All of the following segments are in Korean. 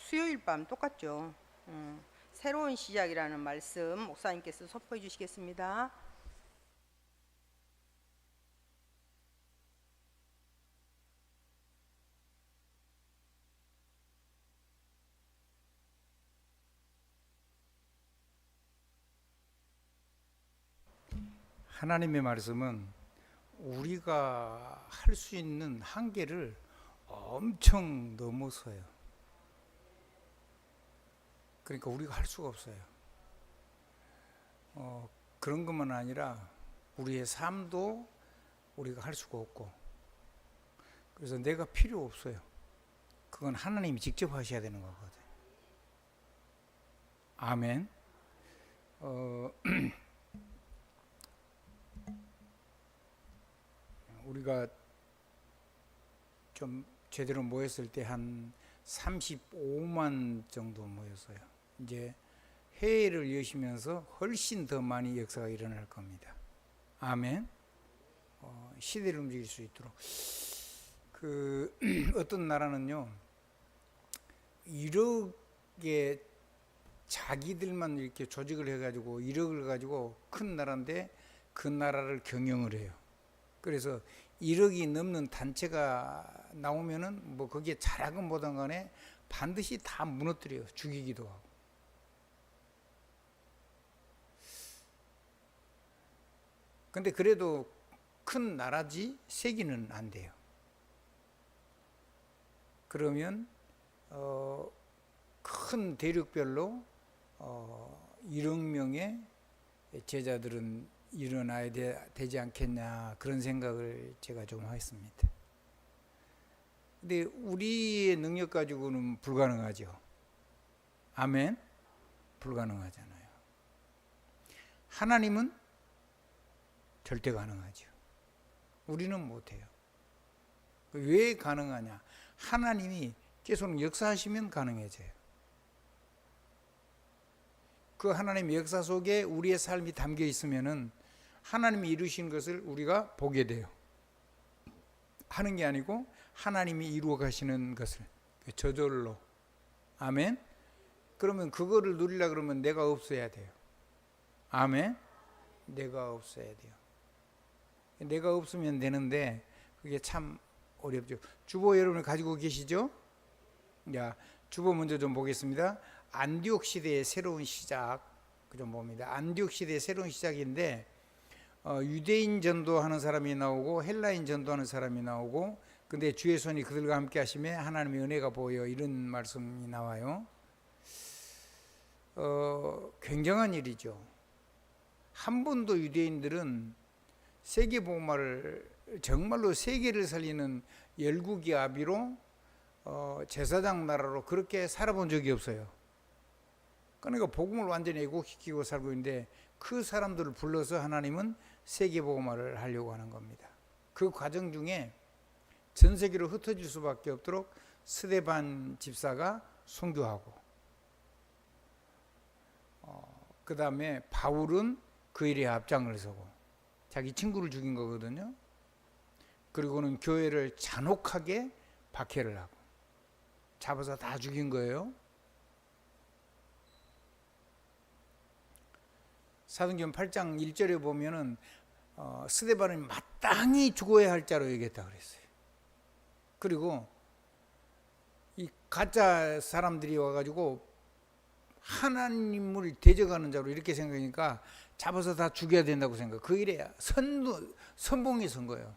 수요일 밤 똑같죠. 새로운 시작이라는 말씀 목사님께서 선포해 주시겠습니다. 하나님의 말씀은 우리가 할 수 있는 한계를 엄청 넘어서요. 그러니까 우리가 할 수가 없어요. 그런 것만 아니라 우리의 삶도 우리가 할 수가 없고, 그래서 내가 필요 없어요. 그건 하나님이 직접 하셔야 되는 거거든. 아멘. 우리가 좀 제대로 모였을 때 한 35만 정도 모였어요. 이제 회의를 여시면서 훨씬 더 많이 역사가 일어날 겁니다. 아멘. 시대를 움직일 수 있도록. 어떤 나라는요, 1억에 자기들만 이렇게 조직을 해가지고 1억을 가지고 큰 나라인데 그 나라를 경영을 해요. 그래서 1억이 넘는 단체가 나오면은 뭐 거기에 잘하건 못한 간에 반드시 다 무너뜨려요. 죽이기도 하고. 근데 그래도 큰 나라지 세기는 안 돼요. 그러면 큰 대륙별로 1억 명의 제자들은 일어나야 되지 않겠냐, 그런 생각을 제가 좀 했습니다. 근데 우리의 능력 가지고는 불가능하죠. 아멘. 불가능하잖아요. 하나님은 절대 가능하죠. 우리는 못해요. 왜 가능하냐? 하나님이 계속 역사하시면 가능해져요. 그 하나님의 역사 속에 우리의 삶이 담겨 있으면은 하나님이 이루신 것을 우리가 보게 돼요. 하는 게 아니고 하나님이 이루어 가시는 것을 저절로. 아멘. 그러면 그거를 누리려 그러면 내가 없어야 돼요. 아멘. 내가 없어야 돼요. 내가 없으면 되는데 그게 참 어렵죠. 주보 여러분 가지고 계시죠? 자, 주보 먼저 좀 보겠습니다. 안디옥 시대의 새로운 시작 좀 봅니다. 안디옥 시대의 새로운 시작인데 유대인 전도하는 사람이 나오고 헬라인 전도하는 사람이 나오고, 근데 주의 손이 그들과 함께 하심에 하나님의 은혜가 보여, 이런 말씀이 나와요. 굉장한 일이죠. 한 번도 유대인들은 세계복음화를 정말로 세계를 살리는 열국이 아비로 제사장 나라로 그렇게 살아본 적이 없어요. 그러니까 복음을 완전히 왜곡시키고 살고 있는데 그 사람들을 불러서 하나님은 세계복음화를 하려고 하는 겁니다. 그 과정 중에 전 세계로 흩어질 수밖에 없도록 스데반 집사가 순교하고, 그 다음에 바울은 그 일에 앞장을 서고 자기 친구를 죽인 거거든요. 그리고는 교회를 잔혹하게 박해를 하고 잡아서 다 죽인 거예요. 사도행전 8장 1절에 보면은 스데반은 마땅히 죽어야 할 자로 얘기했다 그랬어요. 그리고 이 가짜 사람들이 와가지고 하나님을 대적하는 자로 이렇게 생각하니까 잡아서 다 죽여야 된다고 생각. 그 일에 선봉이 선 거예요.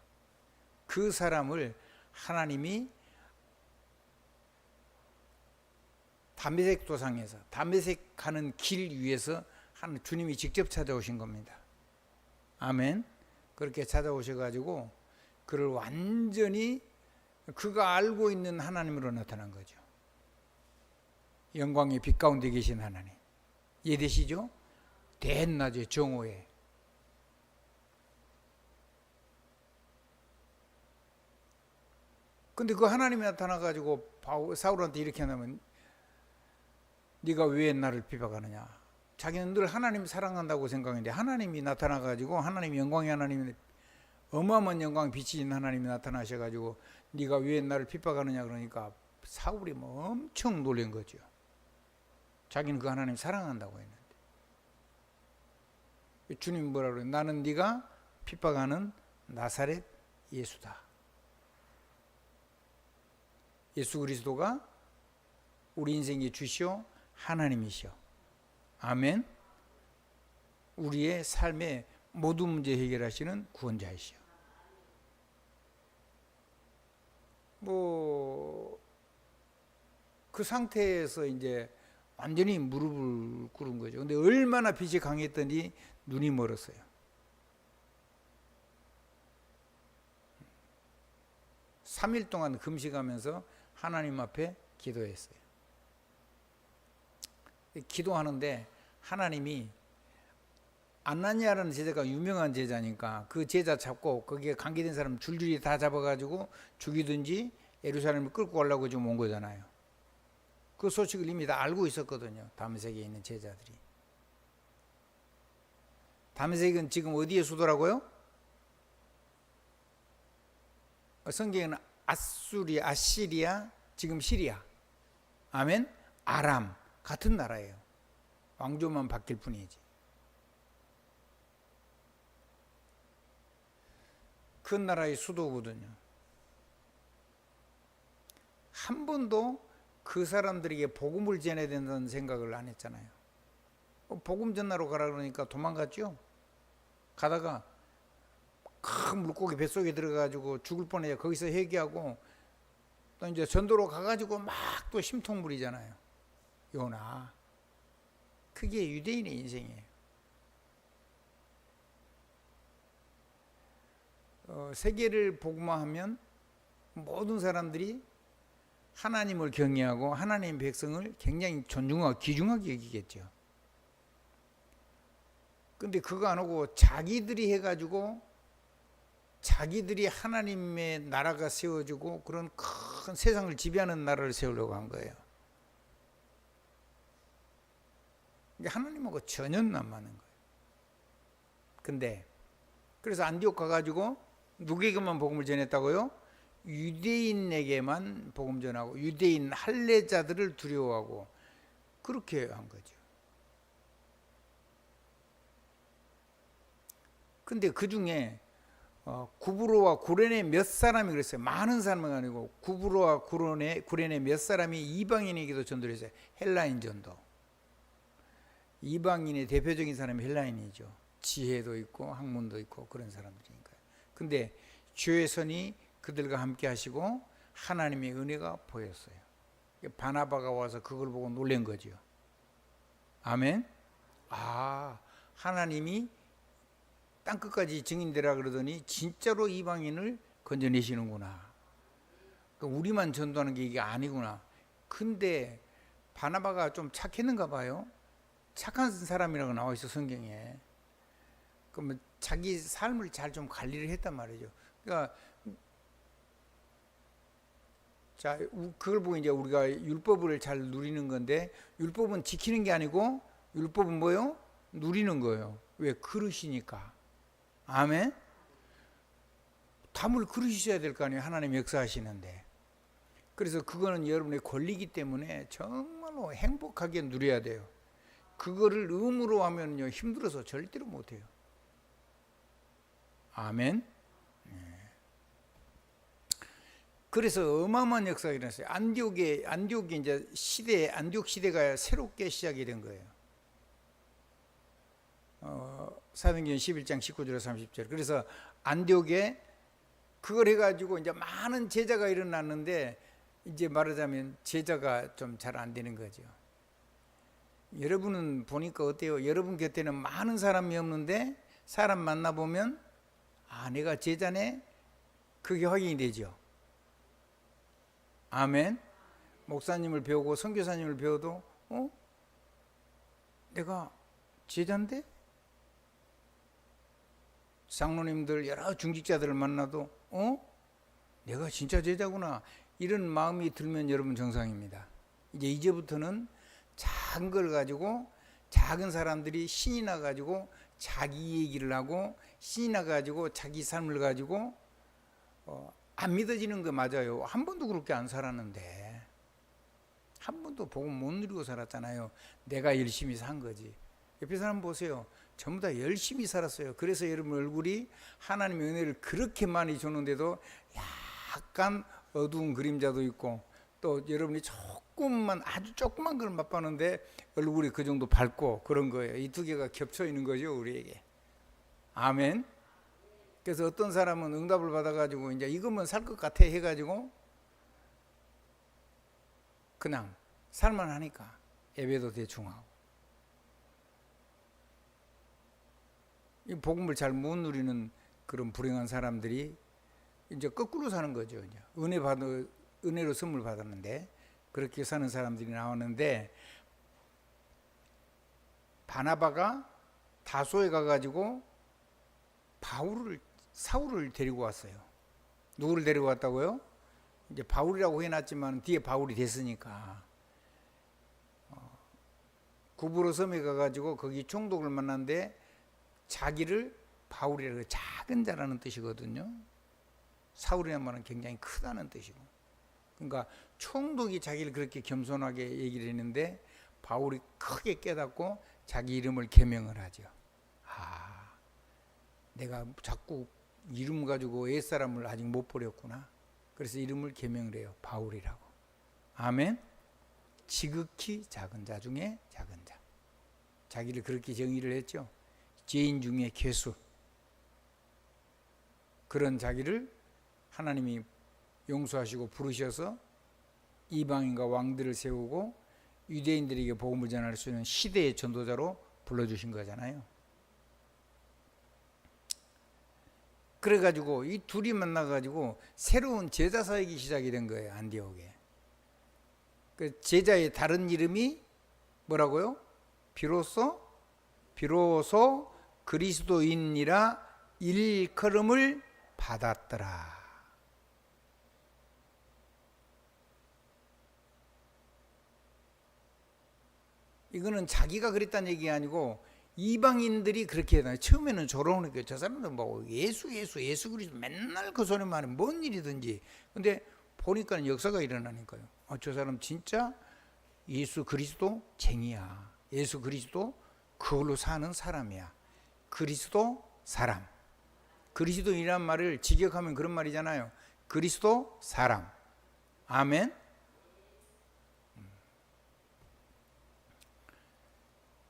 그 사람을 하나님이 담메색 도상에서 담메색 가는 길 위에서 주님이 직접 찾아오신 겁니다. 아멘. 그렇게 찾아오셔가지고 그를 완전히 그가 알고 있는 하나님으로 나타난 거죠. 영광의 빛 가운데 계신 하나님. 이해되시죠? 대낮에 정오에. 근데 그 하나님이 나타나가지고 사울한테 이렇게 하면 네가 왜 나를 비박하느냐. 자기는 늘 하나님 사랑한다고 생각했는데 하나님이 나타나가지고, 하나님 영광의 하나님이, 어마어마한 영광 빛이 있는 하나님이 나타나셔가지고 네가 왜 나를 핍박하느냐 그러니까 사울이 뭐 엄청 놀란 거죠. 자기는 그 하나님 사랑한다고 했는데. 주님 뭐라 그래요? 나는 네가 핍박하는 나사렛 예수다. 예수 그리스도가 우리 인생의 주시오 하나님이시오. 아멘. 우리의 삶의 모든 문제 해결하시는 구원자이시오. 그 상태에서 이제 완전히 무릎을 꿇은 거죠. 근데 얼마나 빛이 강했더니 눈이 멀었어요. 삼 일 동안 금식하면서 하나님 앞에 기도했어요. 기도하는데 하나님이 안나니아라는 제자가 유명한 제자니까 그 제자 잡고 거기에 관계된 사람 줄줄이 다 잡아가지고 죽이든지 예루살렘을 끌고 가려고 지금 온 거잖아요. 그 소식을 이미 다 알고 있었거든요. 다메섹에 있는 제자들이. 다메섹은 지금 어디에 수도라고요? 성경에는 아시리아, 지금 시리아, 아멘, 아람 같은 나라예요. 왕조만 바뀔 뿐이지. 그 나라의 수도거든요. 한 번도 그 사람들에게 복음을 전해야 된다는 생각을 안 했잖아요. 복음 전하러 가라 그러니까 도망갔죠. 가다가 큰 물고기 뱃속에 들어가지고 죽을 뻔해요. 거기서 회개하고 또 이제 전도로 가가지고 막 또 심통 부리잖아요. 요나. 그게 유대인의 인생이에요. 세계를 복음화하면 모든 사람들이 하나님을 경외하고 하나님의 백성을 굉장히 존중하고 귀중하게 여기겠죠. 근데 그거 안 하고 자기들이 해가지고 자기들이 하나님의 나라가 세워지고 그런 큰 세상을 지배하는 나라를 세우려고 한 거예요. 하나님하고 전혀 안 맞는 거예요. 근데 그래서 안디옥 가가지고 누구에게만 복음을 전했다고요? 유대인에게만 복음 전하고 유대인 할례자들을 두려워하고 그렇게 한 거죠. 근데 그 중에 구브로와 구레네 몇 사람이 그랬어요. 많은 사람은 아니고 구브로와 구레네 몇 사람이 이방인에게도 전도를 했어요. 헬라인 전도. 이방인의 대표적인 사람이 헬라인이죠. 지혜도 있고 학문도 있고 그런 사람들이니까요. 근데 주의 손이 그들과 함께 하시고 하나님의 은혜가 보였어요. 바나바가 와서 그걸 보고 놀란 거죠. 아멘. 하나님이 땅끝까지 증인되라 그러더니 진짜로 이방인을 건져내시는구나. 우리만 전도하는 게 이게 아니구나. 근데 바나바가 좀 착했는가 봐요. 착한 사람이라고 나와 있어 성경에. 그러면 자기 삶을 잘 좀 관리를 했단 말이죠. 그러니까 자, 그걸 보고 이제 우리가 율법을 잘 누리는 건데 율법은 지키는 게 아니고 율법은 뭐요? 누리는 거예요. 왜? 그릇이니까. 아멘. 담을 그릇이셔야 될 거 아니에요. 하나님 역사하시는데. 그래서 그거는 여러분의 권리이기 때문에 정말로 행복하게 누려야 돼요. 그거를 의무로 하면요 힘들어서 절대로 못해요. 아멘. 그래서 어마어마한 역사가 일어났어요. 안디옥이 이제 안디옥 시대가 새롭게 시작이 된 거예요. 사도행전 11장 19절 30절. 그래서 안디옥에 그걸 해가지고 이제 많은 제자가 일어났는데 이제 말하자면 제자가 좀 잘 안 되는 거죠. 여러분은 보니까 어때요? 여러분 곁에는 많은 사람이 없는데 사람 만나보면 내가 제자네? 그게 확인이 되죠. 아멘. 목사님을 배우고 선교사님을 배워도 내가 제자인데? 장로님들 여러 중직자들을 만나도 내가 진짜 제자구나 이런 마음이 들면 여러분 정상입니다. 이제부터는 작은 걸 가지고 작은 사람들이 신이 나가지고 자기 얘기를 하고 신이 나가지고 자기 삶을 가지고 안 믿어지는 거 맞아요. 한 번도 그렇게 안 살았는데 한 번도 복음 못 누리고 살았잖아요. 내가 열심히 산 거지. 옆에 사람 보세요. 전부 다 열심히 살았어요. 그래서 여러분 얼굴이 하나님의 은혜를 그렇게 많이 주는데도 약간 어두운 그림자도 있고, 또 여러분이 조금만, 아주 조그만 걸 맛봤는데 얼굴이 그 정도 밝고 그런 거예요. 이 두 개가 겹쳐 있는 거죠, 우리에게. 아멘. 그래서 어떤 사람은 응답을 받아가지고 이제 이거면 살 것 같아 해가지고 그냥 살만 하니까 예배도 대충 하고, 이 복음을 잘 못 누리는 그런 불행한 사람들이 이제 거꾸로 사는 거죠. 이제 은혜로 선물 받았는데 그렇게 사는 사람들이 나오는데, 바나바가 다소에 가가지고 사울을 데리고 왔어요. 누구를 데리고 왔다고요? 이제 바울이라고 해놨지만 뒤에 바울이 됐으니까 구브로 섬에 가가지고 거기 총독을 만났는데 자기를 바울이라고, 작은 자라는 뜻이거든요. 사울이라는 말은 굉장히 크다는 뜻이고, 그러니까 총독이 자기를 그렇게 겸손하게 얘기를 했는데 바울이 크게 깨닫고 자기 이름을 계명을 하죠. 내가 자꾸 이름 가지고 옛사람을 아직 못 버렸구나. 그래서 이름을 계명을 해요. 바울이라고. 아멘. 지극히 작은 자 중에 작은 자. 자기를 그렇게 정의를 했죠. 죄인 중에 괴수. 그런 자기를 하나님이 용서하시고 부르셔서 이방인과 왕들을 세우고 유대인들에게 복음을 전할 수 있는 시대의 전도자로 불러주신 거잖아요. 그래가지고 이 둘이 만나가지고 새로운 제자 사역이 시작이 된 거예요. 안디옥에. 그 제자의 다른 이름이 뭐라고요? 비로소 그리스도인이라 일컬음을 받았더라. 이거는 자기가 그랬다는 얘기가 아니고 이방인들이 그렇게 해요. 처음에는 조롱하니까 저 사람들 뭐 예수 그리스도 맨날 그 소리만 해. 뭔 일이든지. 근데 보니까 역사가 일어나니까요. 저 사람 진짜 예수 그리스도 쟁이야. 예수 그리스도 그걸로 사는 사람이야. 그리스도 사람. 그리스도인이란 말을 직역하면 그런 말이잖아요. 그리스도 사람. 아멘.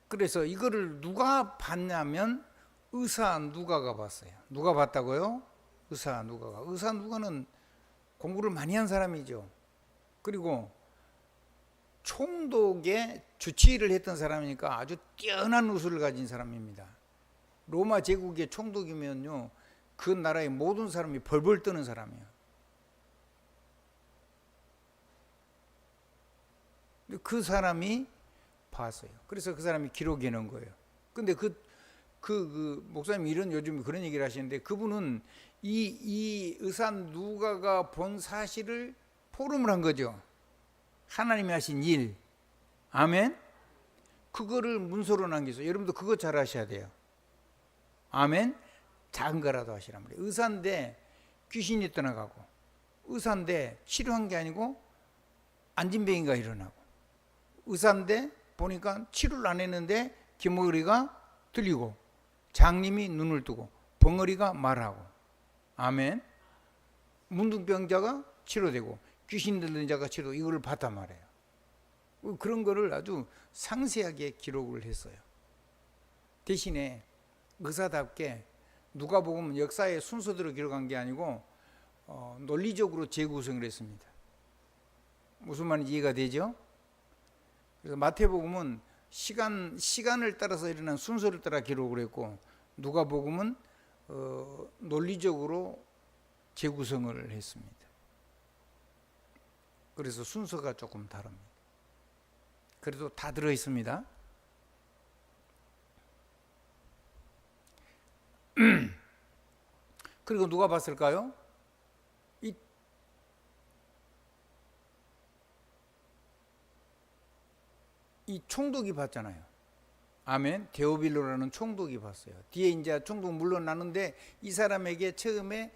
그래서 이거를 누가 봤냐면 의사 누가가 봤어요. 누가 봤다고요? 의사 누가가. 의사 누가는 공부를 많이 한 사람이죠. 그리고 총독의 주치의를 했던 사람이니까 아주 뛰어난 우수를 가진 사람입니다. 로마 제국의 총독이면요, 그 나라의 모든 사람이 벌벌 떠는 사람이에요. 그 사람이 봤어요. 그래서 그 사람이 기록해 놓은 거예요. 근데 그 목사님 이런 요즘 그런 얘기를 하시는데, 그분은 이 의사 누가가 본 사실을 포럼을 한 거죠. 하나님이 하신 일. 아멘. 그거를 문서로 남겨서 여러분도 그거 잘 하셔야 돼요. 아멘. 작은 거라도 하시란 말이에요. 의사인데 귀신이 떠나가고, 의사인데 치료한 게 아니고 안진뱅이가 일어나고, 의사인데 보니까 치료를 안 했는데 귀머거리가 들리고, 장님이 눈을 뜨고, 벙어리가 말하고. 아멘. 문둥병자가 치료되고, 귀신 들린 자가 치료, 이거를 봤단 말이에요. 그런 거를 아주 상세하게 기록을 했어요. 대신에 의사답게 누가복음은 역사의 순서대로 기록한 게 아니고 논리적으로 재구성을 했습니다. 무슨 말인지 이해가 되죠? 그래서 마태복음은 시간을 따라서 일어난 순서를 따라 기록을 했고, 누가복음은 논리적으로 재구성을 했습니다. 그래서 순서가 조금 다릅니다. 그래도 다 들어 있습니다. 그리고 누가 봤을까요? 이 총독이 봤잖아요. 아멘. 데오빌로라는 총독이 봤어요. 뒤에 이제 총독 물러나는데 이 사람에게 처음에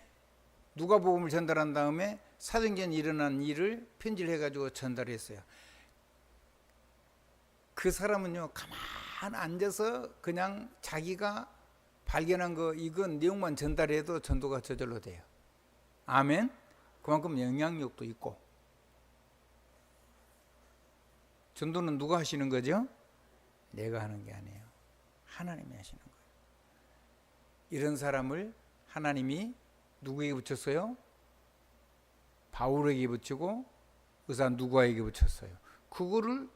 누가복음을 전달한 다음에 사도행전에 일어난 일을 편지를 해가지고 전달했어요. 그 사람은요 가만 앉아서 그냥 자기가 발견한 거 이건 내용만 전달해도 전도가 저절로 돼요. 아멘. 그만큼 영향력도 있고. 전도는 누가 하시는 거죠? 내가 하는 게 아니에요. 하나님이 하시는 거예요. 이런 사람을 하나님이 누구에게 붙였어요? 바울에게 붙이고 의사 누가에게 붙였어요. 그거를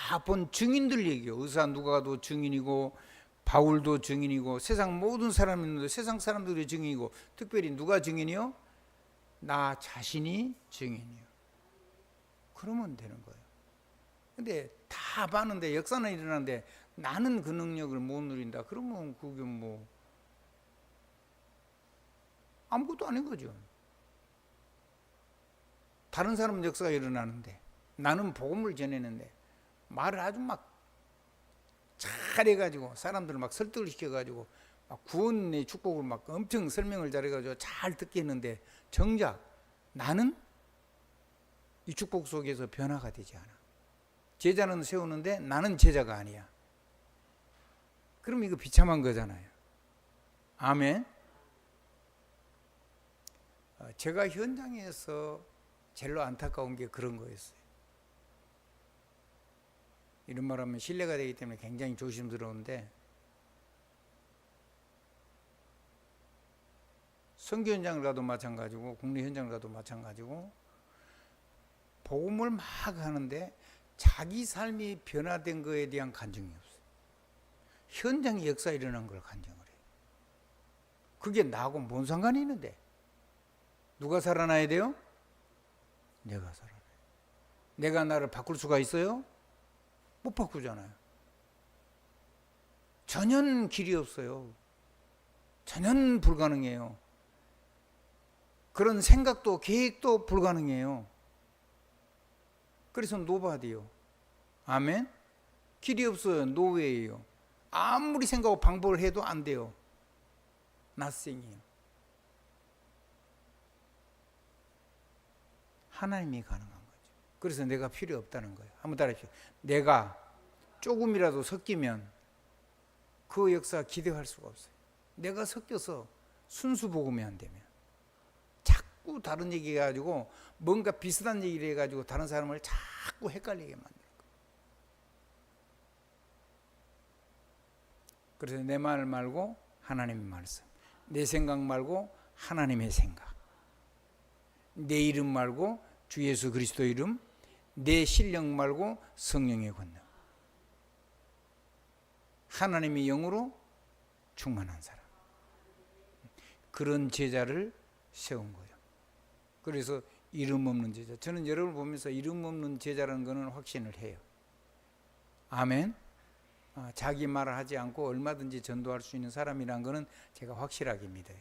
다 본 증인들 얘기요. 의사 누가도 증인이고 바울도 증인이고 세상 모든 사람이 있는데 세상 사람들이 증인이고 특별히 누가 증인이요? 나 자신이 증인이요. 그러면 되는 거예요. 근데 다 봤는데 역사는 일어나는데 나는 그 능력을 못 누린다. 그러면 그게 뭐 아무것도 아닌 거죠. 다른 사람은 역사가 일어나는데 나는 복음을 전했는데 말을 아주 막 잘해가지고 사람들을 막 설득을 시켜가지고 막 구원의 축복을 막 엄청 설명을 잘해가지고 잘 듣게 했는데 정작 나는 이 축복 속에서 변화가 되지 않아. 제자는 세우는데 나는 제자가 아니야. 그럼 이거 비참한 거잖아요. 아멘. 제가 현장에서 제일 안타까운 게 그런 거였어요. 이런 말하면 신뢰가 되기 때문에 굉장히 조심스러운데 선교 현장을 가도 마찬가지고 국내 현장을 가도 마찬가지고 복음을 막 하는데 자기 삶이 변화된 거에 대한 간증이 없어요. 현장에 역사 일어난 걸 간증을 해요. 그게 나하고 뭔 상관이 있는데 누가 살아나야 돼요? 내가 살아나요. 내가 나를 바꿀 수가 있어요? 못 바꾸잖아요. 전혀 길이 없어요. 전혀 불가능해요. 그런 생각도 계획도 불가능해요. 그래서 노바디요. 아멘. 길이 없어요. 노웨이요. 아무리 생각하고 방법을 해도 안 돼요. 낫생이에요. 하나님이 가능한 거죠. 그래서 내가 필요 없다는 거예요. 한번 따라하십시오. 내가 조금이라도 섞이면 그 역사 기대할 수가 없어요. 내가 섞여서 순수 복음이 안 되면 자꾸 다른 얘기 해가지고 뭔가 비슷한 얘기를 해가지고 다른 사람을 자꾸 헷갈리게 만드는 거예요. 그래서 내 말 말고 하나님의 말씀, 내 생각 말고 하나님의 생각, 내 이름 말고 주 예수 그리스도 이름, 내 실력 말고 성령의 권능, 하나님의 영으로 충만한 사람, 그런 제자를 세운 거예요. 그래서 이름 없는 제자. 저는 여러분을 보면서 이름 없는 제자라는 것은 확신을 해요. 아멘. 자기 말을 하지 않고 얼마든지 전도할 수 있는 사람이라는 것은 제가 확실하게 믿어요.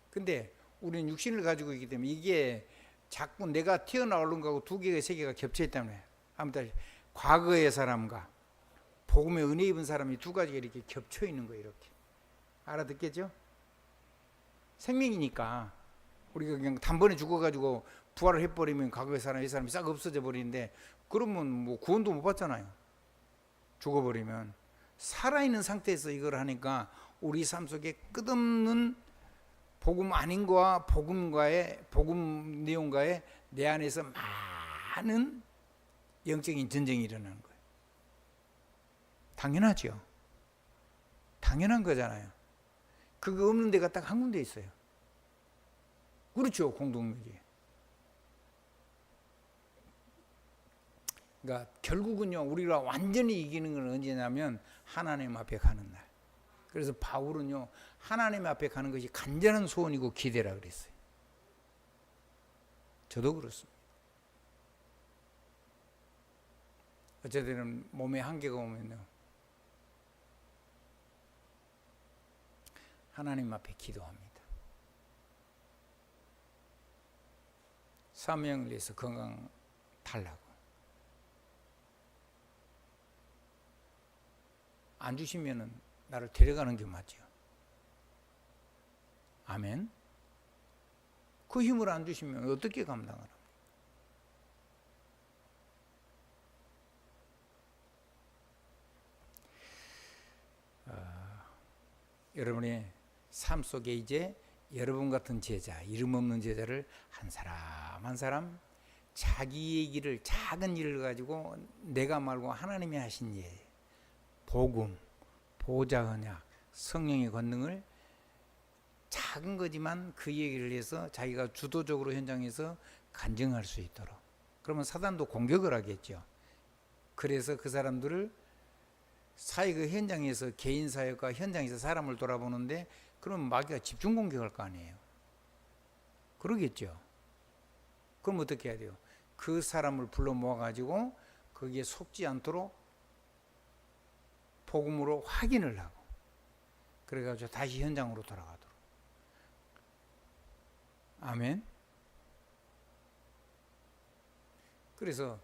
근데 우리는 육신을 가지고 있기 때문에 이게 자꾸 내가 튀어나오는 거하고 두 개가 세 개가 겹쳐 있다면 아무튼 과거의 사람과 복음의 은혜 입은 사람이 두 가지가 이렇게 겹쳐 있는 거예요. 이렇게 알아듣겠죠? 생명이니까 우리가 그냥 단번에 죽어가지고 부활을 해버리면 과거의 사람 이 사람이 싹 없어져 버리는데 그러면 뭐 구원도 못 받잖아요. 죽어버리면 살아있는 상태에서 이걸 하니까 우리 삶 속에 끝없는 복음 아닌 거와 복음과의 복음 내용과의 내 안에서 많은 영적인 전쟁이 일어나는 거예요. 당연하죠. 당연한 거잖아요. 그거 없는 데가 딱 한 군데 있어요. 그렇죠, 공동묘지. 그러니까 결국은요, 우리가 완전히 이기는 건 언제냐면 하나님 앞에 가는 날. 그래서 바울은요, 하나님 앞에 가는 것이 간절한 소원이고 기대라 그랬어요. 저도 그렇습니다. 어쨌든 몸에 한계가 오면요, 하나님 앞에 기도합니다. 사명을 위해서 건강 달라고. 안 주시면은 나를 데려가는 게 맞죠. 아멘. 그 힘을 안 주시면 어떻게 감당하나? 여러분의 삶 속에 이제 여러분 같은 제자, 이름 없는 제자를 한 사람 한 사람 자기 얘기를, 작은 일을 가지고 내가 말고 하나님이 하신 일, 복음, 보좌 언약, 성령의 권능을 작은 거지만 그 얘기를 해서 자기가 주도적으로 현장에서 간증할 수 있도록. 그러면 사단도 공격을 하겠죠. 그래서 그 사람들을 사역의 현장에서, 개인 사역과 현장에서 사람을 돌아보는데, 그러면 마귀가 집중 공격할 거 아니에요. 그러겠죠. 그럼 어떻게 해야 돼요? 그 사람을 불러 모아가지고 거기에 속지 않도록 복음으로 확인을 하고, 그래가지고 다시 현장으로 돌아가도록. 아멘. 그래서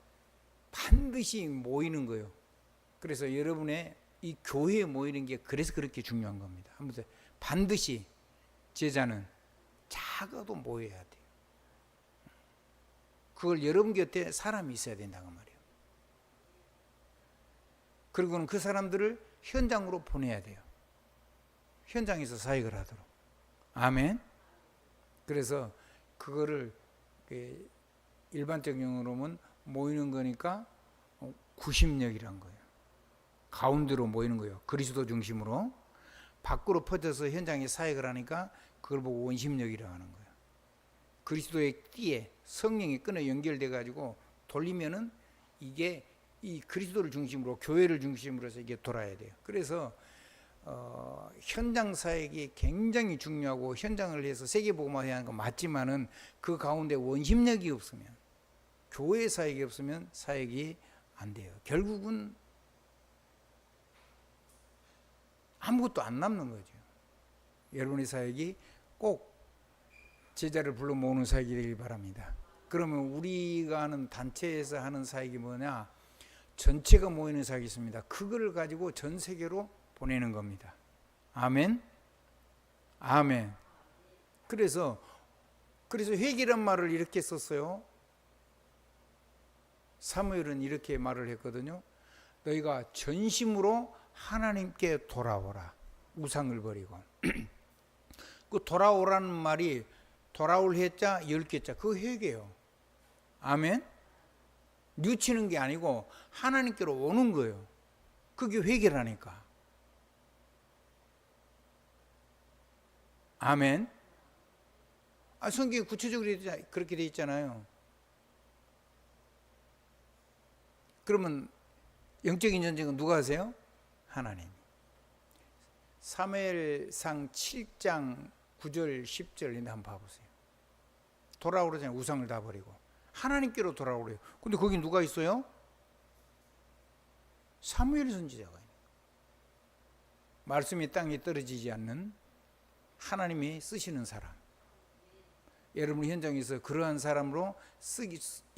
반드시 모이는 거예요. 그래서 여러분의 이 교회에 모이는 게 그래서 그렇게 중요한 겁니다. 아무튼 반드시 제자는 작아도 모여야 돼요. 그걸 여러분 곁에 사람이 있어야 된다고 말이에요. 그리고는 그 사람들을 현장으로 보내야 돼요. 현장에서 사역을 하도록. 아멘. 그래서 그거를 일반적 용어로 하면 모이는 거니까 구심력이란 거예요. 가운데로 모이는 거예요. 그리스도 중심으로. 밖으로 퍼져서 현장에 사역을 하니까 그걸 보고 원심력이라고 하는 거예요. 그리스도의 띠에 성령의 끈에 연결돼 가지고 돌리면은 이게 이 그리스도를 중심으로, 교회를 중심으로 해서 이게 돌아야 돼요. 그래서 현장 사역이 굉장히 중요하고, 현장을 위해서 세계복음화해야 하는 거 맞지만은 그 가운데 원심력이 없으면, 교회 사역이 없으면 사역이 안 돼요. 결국은 아무것도 안 남는 거죠. 여러분의 사역이 꼭 제자를 불러 모으는 사역이 되길 바랍니다. 그러면 우리가 하는 단체에서 하는 사역이 뭐냐? 전체가 모이는 사역이 있습니다. 그걸 가지고 전 세계로 보내는 겁니다. 아멘. 아멘. 그래서 회개란 말을 이렇게 썼어요. 사무엘은 이렇게 말을 했거든요. 너희가 전심으로 하나님께 돌아오라. 우상을 버리고. 그 돌아오라는 말이 돌아올 해자 10개자, 그 회개요. 아멘. 뉘치는 게 아니고 하나님께로 오는 거예요. 그게 회개라니까. 아멘. 성경에 구체적으로 그렇게 돼 있잖아요. 그러면 영적인 전쟁은 누가 하세요? 하나님. 사무엘상 7장 9절 10절 한번 봐보세요. 돌아오라잖아요. 우상을 다 버리고 하나님께로 돌아오래요. 근데 거기 누가 있어요? 사무엘 선지자가 있는 거예요. 말씀이 땅에 떨어지지 않는 하나님이 쓰시는 사람. 여러분 현장에서 그러한 사람으로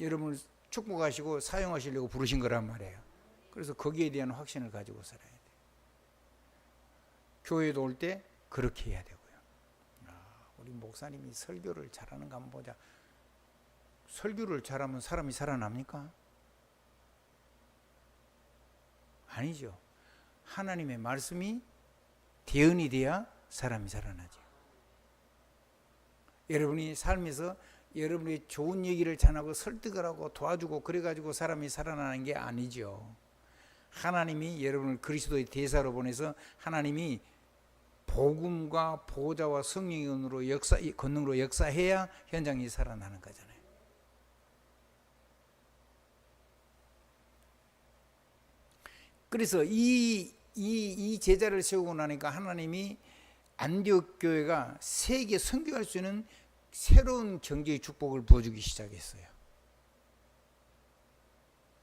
여러분을 축복하시고 사용하시려고 부르신 거란 말이에요. 그래서 거기에 대한 확신을 가지고 살아야 돼요. 교회도 올 때 그렇게 해야 되고요. 우리 목사님이 설교를 잘하는가 한번 보자. 설교를 잘하면 사람이 살아납니까? 아니죠. 하나님의 말씀이 대언이 돼야 사람이 살아나죠. 여러분이 삶에서 여러분이 좋은 얘기를 전하고 설득을 하고 도와주고 그래가지고 사람이 살아나는 게 아니죠. 하나님이 여러분을 그리스도의 대사로 보내서 하나님이 복음과 보좌와 성령의 권능으로 역사해야 현장이 살아나는 거잖아요. 그래서 이 제자를 세우고 나니까 하나님이 안디옥 교회가 세계 선교할 수 있는 새로운 경제의 축복을 부어주기 시작했어요.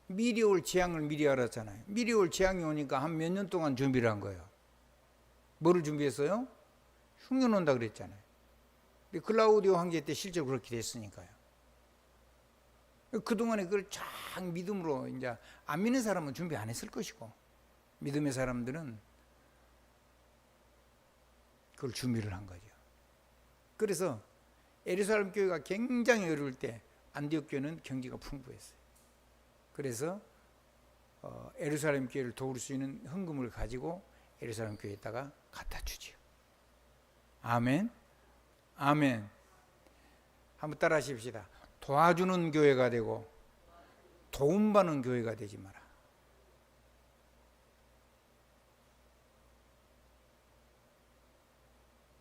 미리 올 재앙을 미리 알았잖아요. 미리 올 재앙이 오니까 한 몇 년 동안 준비를 한 거예요. 뭐를 준비했어요? 흉년 온다 그랬잖아요. 근데 클라우디오 황제 때 실제로 그렇게 됐으니까요. 그동안에 그걸 쫙 믿음으로, 이제 안 믿는 사람은 준비 안 했을 것이고, 믿음의 사람들은 그걸 준비를 한 거죠. 그래서 예루살렘 교회가 굉장히 어려울 때 안디옥 교회는 경기가 풍부했어요. 그래서 예루살렘 교회를 도울 수 있는 헌금을 가지고 예루살렘 교회에다가 갖다 주지요. 아멘. 아멘. 한번 따라 하십시다. 도와주는 교회가 되고 도움받는 교회가 되지 마라.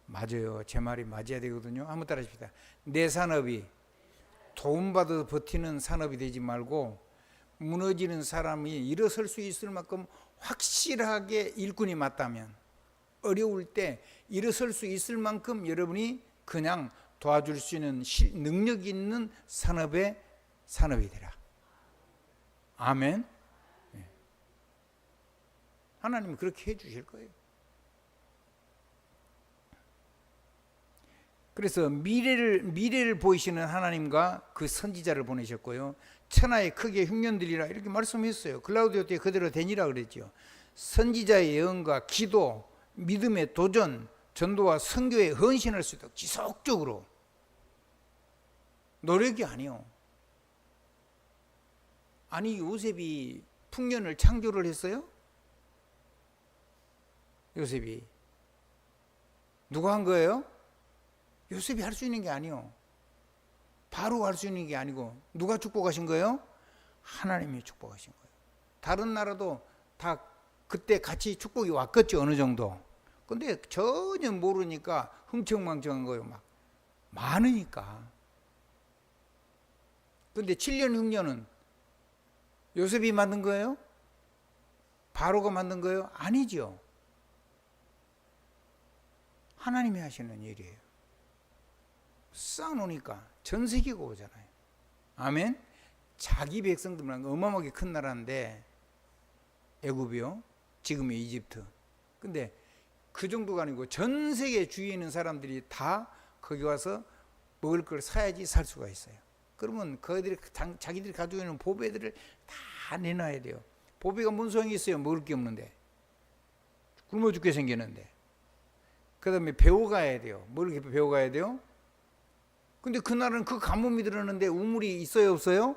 맞아요. 제 말이 맞아야 되거든요. 한번 따라 하십시다. 내 산업이 도움받아 버티는 산업이 되지 말고 무너지는 사람이 일어설 수 있을 만큼 확실하게 일꾼이 맞다면, 어려울 때 일어설 수 있을 만큼 여러분이 그냥 도와줄 수 있는 능력 있는 산업이 되라. 아멘. 하나님이 그렇게 해주실 거예요. 그래서 미래를 보이시는 하나님과 그 선지자를 보내셨고요. 천하에 크게 흉년들이라 이렇게 말씀했어요. 글라우디오 때 그대로 되니라 그랬죠. 선지자의 예언과 기도, 믿음의 도전, 전도와 선교에 헌신할 수 있도록 지속적으로. 노력이 아니요. 아니 요셉이 풍년을 창조를 했어요? 요셉이 누가 한 거예요? 요셉이 할 수 있는 게 아니요. 바로 할 수 있는 게 아니고 누가 축복하신 거예요? 하나님이 축복하신 거예요. 다른 나라도 다 그때 같이 축복이 왔겠죠, 어느 정도. 근데 전혀 모르니까 흥청망청한 거예요. 막 많으니까. 근데 7년 흉년은 요셉이 만든 거예요? 바로가 만든 거예요? 아니죠. 하나님이 하시는 일이에요. 쌓아놓으니까 전 세계가 오잖아요. 아멘. 자기 백성들만 어마어마하게 큰 나라인데, 애굽이요, 지금의 이집트. 근데 그 정도가 아니고 전 세계 주위에 있는 사람들이 다 거기 와서 먹을 걸 사야지 살 수가 있어요. 그러면 그들이 자기들이 가지고 있는 보배들을 다 내놔야 돼요. 보배가 뭔 소용이 있어요? 먹을 게 없는데, 굶어 죽게 생겼는데. 그 다음에 배워가야 돼요. 뭘 이렇게 배워가야 돼요? 근데 그 나라는 그 가뭄이 들었는데 우물이 있어요, 없어요?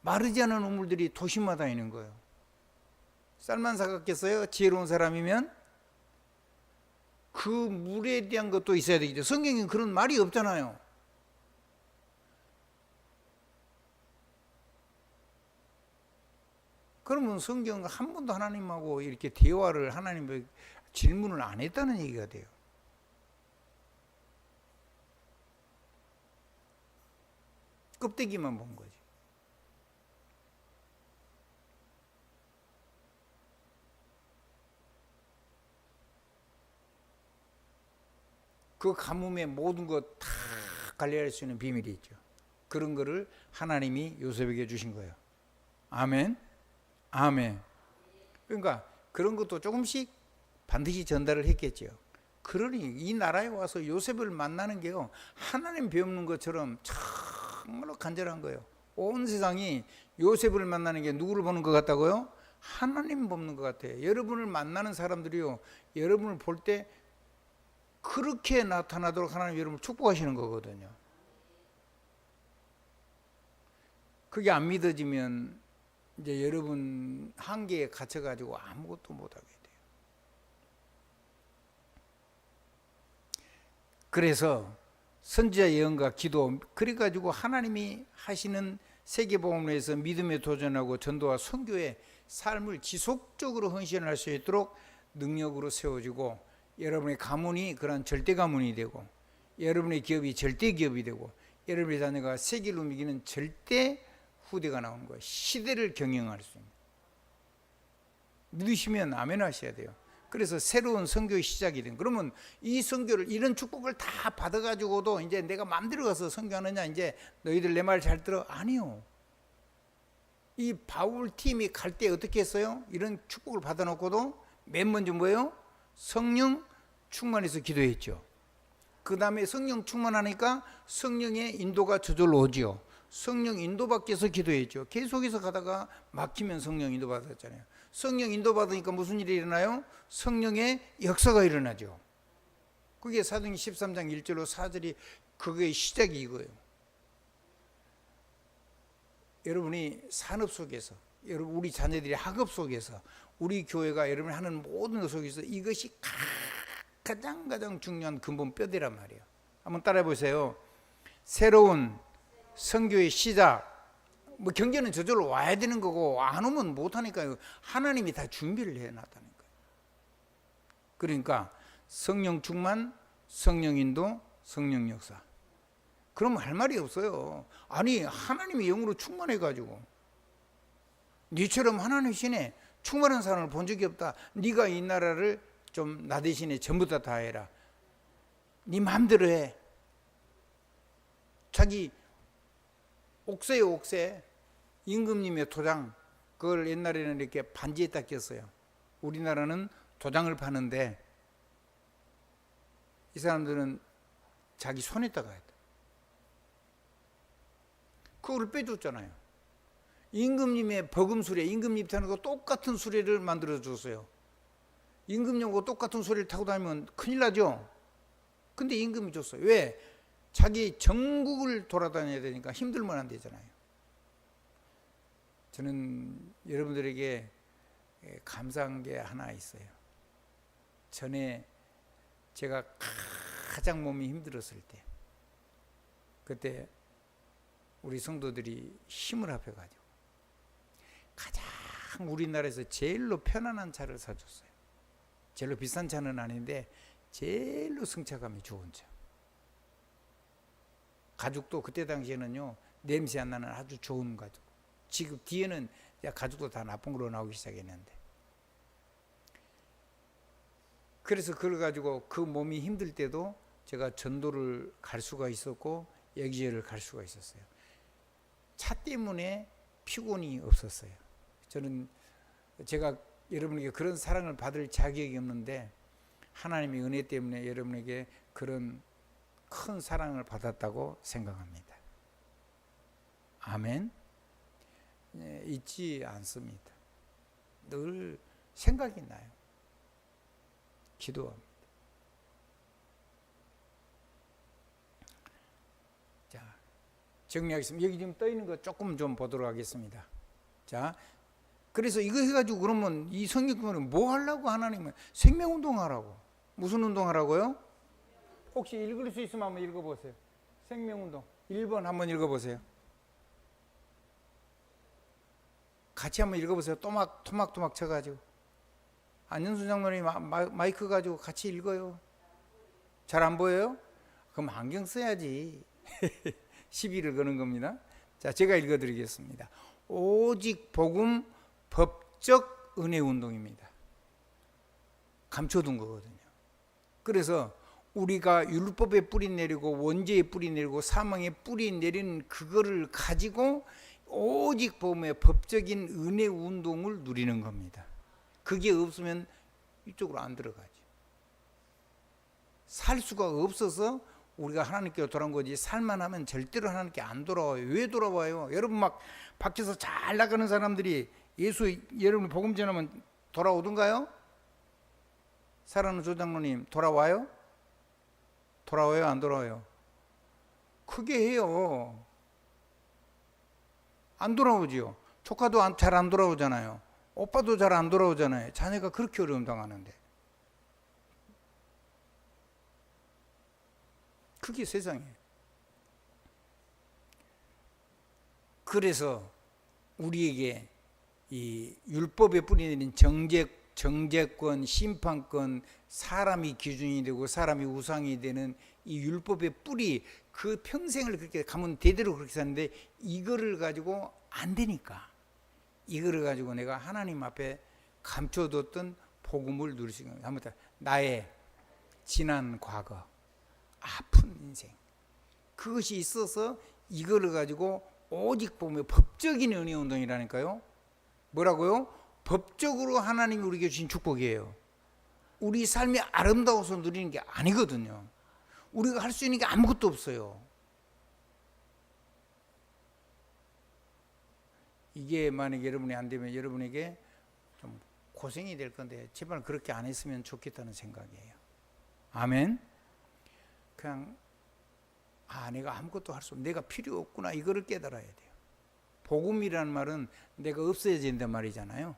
마르지 않은 우물들이 도시마다 있는 거예요. 쌀만 사갔겠어요? 지혜로운 사람이면? 그 물에 대한 것도 있어야 되겠죠. 성경에는 그런 말이 없잖아요. 그러면 성경 한 번도 하나님하고 이렇게 대화를, 하나님의 질문을 안 했다는 얘기가 돼요. 껍데기만 본 거지. 그 가뭄의 모든 것 다 관리할 수 있는 비밀이 있죠. 그런 거를 하나님이 요셉에게 주신 거예요. 아멘. 아멘. 그러니까 그런 것도 조금씩 반드시 전달을 했겠죠. 그러니 이 나라에 와서 요셉을 만나는 게요, 하나님 배우는 것처럼 정말로 간절한 거예요. 온 세상이 요셉을 만나는 게 누구를 보는 것 같다고요? 하나님 보는 것 같아요. 여러분을 만나는 사람들이요, 여러분을 볼 때 그렇게 나타나도록 하나님 여러분을 축복하시는 거거든요. 그게 안 믿어지면 이제 여러분 한계에 갇혀가지고 아무것도 못하게 돼요. 그래서 선지자 예언과 기도, 그래가지고 하나님이 하시는 세계복음을 위해서 믿음에 도전하고 전도와 선교의 삶을 지속적으로 헌신할 수 있도록 능력으로 세워지고, 여러분의 가문이 그런 절대 가문이 되고, 여러분의 기업이 절대 기업이 되고, 여러분의 자녀가 세계를 움직이는 절대 후대가 나오는 거예요. 시대를 경영할 수 있는. 믿으시면 아멘 하셔야 돼요. 그래서 새로운 선교의 시작이 된. 그러면 이 선교를, 이런 축복을 다 받아가지고도 이제 내가 마음대로 가서 선교하느냐, 이제 너희들 내 말 잘 들어? 아니요. 이 바울 팀이 갈 때 어떻게 했어요? 이런 축복을 받아놓고도 맨 먼저 뭐예요? 성령 충만해서 기도했죠. 그 다음에 성령 충만하니까 성령의 인도가 저절로 오지요. 성령 인도받기 위해서 기도했죠. 계속해서 가다가 막히면 성령 인도받았잖아요. 성령 인도받으니까 무슨 일이 일어나요? 성령의 역사가 일어나죠. 그게 사도행전 13장 1절로 4절이 그거의 시작이 이거예요. 여러분이 산업 속에서, 여러분 우리 자녀들이 학업 속에서, 우리 교회가 여러분이 하는 모든 것 속에서 이것이 가장 중요한 근본 뼈대란 말이에요. 한번 따라해 보세요. 새로운 선교의 시작. 뭐 경제는 저절로 와야 되는 거고 안 오면 못 하니까요. 하나님이 다 준비를 해 놨다는 거예요. 그러니까 성령 충만, 성령 인도, 성령 역사. 그럼 할 말이 없어요. 아니 하나님이 영으로 충만해 가지고 니처럼 하나님 신에 충만한 사람을 본 적이 없다. 네가 이 나라를 좀 나 대신에 전부 다 해라. 네 마음대로 해. 자기 옥새요 옥새. 임금님의 도장 그걸 옛날에는 이렇게 반지에다 꼈어요. 우리나라는 도장을 파는데 이 사람들은 자기 손에다가 해야 돼. 그걸 빼줬잖아요. 임금님의 버금 수레, 임금님 타는 거 똑같은 수레를 만들어 줬어요. 임금님하고 똑같은 수레를 타고 다니면 큰일 나죠. 근데 임금이 줬어요. 왜? 자기 전국을 돌아다녀야 되니까 힘들면 안 되잖아요. 저는 여러분들에게 감사한 게 하나 있어요. 전에 제가 가장 몸이 힘들었을 때 그때 우리 성도들이 힘을 합해가지고 가장 우리나라에서 제일로 편안한 차를 사줬어요. 제일로 비싼 차는 아닌데 제일로 승차감이 좋은 차. 가죽도 그때 당시에는요 냄새 안 나는 아주 좋은 가죽. 지금 뒤에는 가죽도 다 나쁜 걸로 나오기 시작했는데 그래서 그걸 가지고 그 몸이 힘들 때도 제가 전도를 갈 수가 있었고 여기저기를 갈 수가 있었어요. 차 때문에 피곤이 없었어요. 저는 제가 여러분에게 그런 사랑을 받을 자격이 없는데 하나님의 은혜 때문에 여러분에게 그런 큰 사랑을 받았다고 생각합니다. 아멘. 잊지 않습니다. 늘 생각이 나요. 기도합니다. 자, 정리하겠습니다. 여기 지금 떠 있는 거 조금 좀 보도록 하겠습니다. 자, 그래서 이거 해가지고 그러면 이 성경은 뭐 하려고 하나님은 생명운동 하라고. 무슨 운동 하라고요? 혹시 읽을 수 있으면 한번 읽어보세요. 생명운동 1번 한번 읽어보세요. 같이 한번 읽어보세요. 토막토막 쳐가지고. 안현수 장로님 마이크 가지고 같이 읽어요. 잘 안 보여요? 그럼 안경 써야지. 시비를 거는 겁니다. 자, 제가 읽어드리겠습니다. 오직 복음 법적 은혜 운동입니다. 감춰둔 거거든요. 그래서 우리가 율법에 뿌리 내리고 원죄에 뿌리 내리고 사망에 뿌리 내리는 그거를 가지고 오직 복음의 법적인 은혜 운동을 누리는 겁니다. 그게 없으면 이쪽으로 안 들어가죠. 살 수가 없어서 우리가 하나님께 돌아온 거지 살만 하면 절대로 하나님께 안 돌아와요. 왜 돌아와요? 여러분 막 밖에서 잘 나가는 사람들이 예수 여러분 복음 전하면 돌아오던가요? 사랑하는 조장로님 돌아와요? 돌아와요? 안 돌아와요? 크게 해요. 안 돌아오지요. 조카도 잘 안 돌아오잖아요. 오빠도 잘 안 돌아오잖아요. 자네가 그렇게 어려움 당하는데. 그게 세상이에요. 그래서 우리에게 이 율법에 뿌리내린 정죄권, 심판권, 사람이 기준이 되고 사람이 우상이 되는 이 율법의 뿌리, 그 평생을 그렇게 가면 대대로 그렇게 사는데 이거를 가지고 안 되니까 이거를 가지고 내가 하나님 앞에 감춰뒀던 복음을 누릴 수 있는 거예요. 한번 나의 지난 과거, 아픈 인생, 그것이 있어서 이거를 가지고 오직 복음의 법적인 은혜 운동이라니까요. 뭐라고요? 법적으로 하나님이 우리에게 주신 축복이에요. 우리 삶이 아름다워서 누리는 게 아니거든요. 우리가 할 수 있는 게 아무것도 없어요. 이게 만약에 여러분이 안 되면 여러분에게 좀 고생이 될 건데 제발 그렇게 안 했으면 좋겠다는 생각이에요. 아멘. 그냥 내가 아무것도 할 수 없고 내가 필요 없구나 이거를 깨달아야 돼요. 복음이라는 말은 내가 없어야 된단 말이잖아요.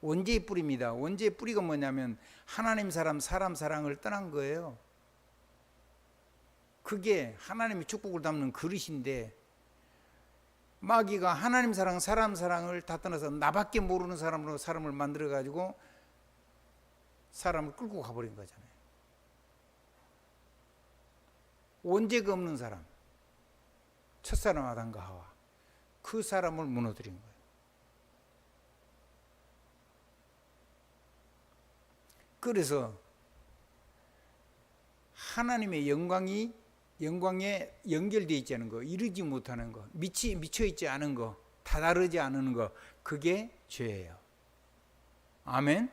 원죄의 뿌리입니다. 원죄의 뿌리가 뭐냐면 하나님 사람 사랑을 떠난 거예요. 그게 하나님의 축복을 담는 그릇인데 마귀가 하나님 사랑 사랑을 다 떠나서 나밖에 모르는 사람으로 사람을 만들어 가지고 사람을 끌고 가버린 거잖아요. 원죄가 없는 사람, 첫사람 아담과 하와, 그 사람을 무너뜨린 거예요. 그래서 하나님의 영광에 연결되어 있지 않은 거, 이루지 못하는 거, 미쳐 있지 않은 거, 다다르지 않은 거, 그게 죄예요. 아멘.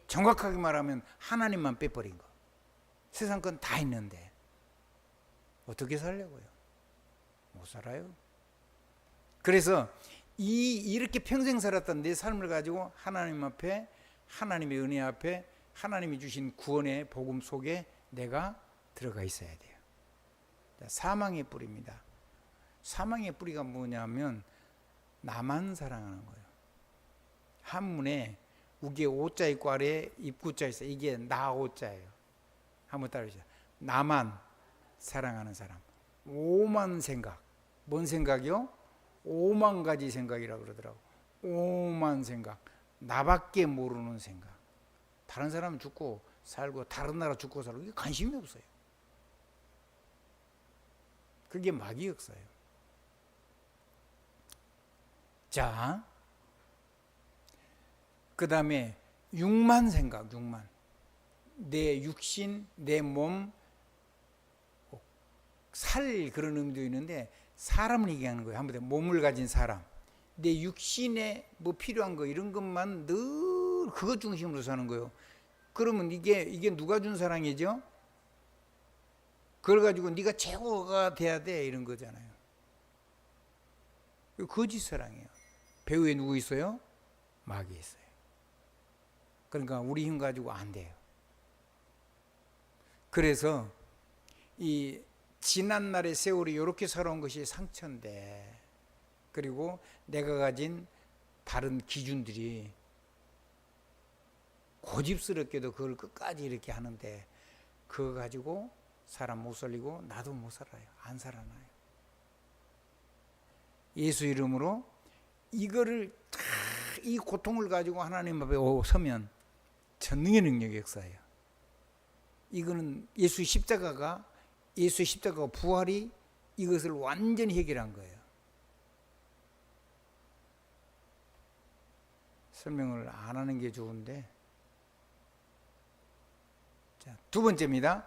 정확하게 말하면 하나님만 빼버린 거. 세상 건 다 있는데 어떻게 살려고요? 못 살아요. 그래서 이렇게 평생 살았던 내 삶을 가지고 하나님 앞에, 하나님의 은혜 앞에, 하나님이 주신 구원의 복음 속에 내가 들어가 있어야 돼요. 사망의 뿌리입니다. 사망의 뿌리가 뭐냐면 나만 사랑하는 거예요. 한문에 우기에 오자 있고 아래에 입구자 있어요. 이게 나 오자예요. 한번 따라해주세요. 나만 사랑하는 사람. 오만 생각. 뭔 생각이요? 5만 가지 생각이라고 그러더라고. 5만 생각. 나밖에 모르는 생각. 다른 사람은 죽고 살고 다른 나라 죽고 살고 이게 관심이 없어요. 그게 마귀 역사예요. 자, 그 다음에 6만 생각, 6만. 내 육신, 내 몸, 살 그런 의미도 있는데 사람을 얘기하는 거예요. 한번 몸을 가진 사람. 내 육신에 뭐 필요한 거 이런 것만 늘 그것 중심으로 사는 거예요. 그러면 이게 누가 준 사랑이죠? 그걸 가지고 네가 최고가 돼야 돼 이런 거잖아요. 이거 거짓 사랑이에요. 배후에 누구 있어요? 마귀 있어요. 그러니까 우리 힘 가지고 안 돼요. 그래서 이 지난 날의 세월이 이렇게 살아온 것이 상처인데, 그리고 내가 가진 다른 기준들이 고집스럽게도 그걸 끝까지 이렇게 하는데 그거 가지고 사람 못 살리고 나도 못 살아요. 안 살아나요. 예수 이름으로 이거를 이 고통을 가지고 하나님 앞에 서면 전능의 능력의 역사예요. 이거는 예수의 십자가가 부활이 이것을 완전히 해결한 거예요. 설명을 안 하는 게 좋은데, 자, 두 번째입니다.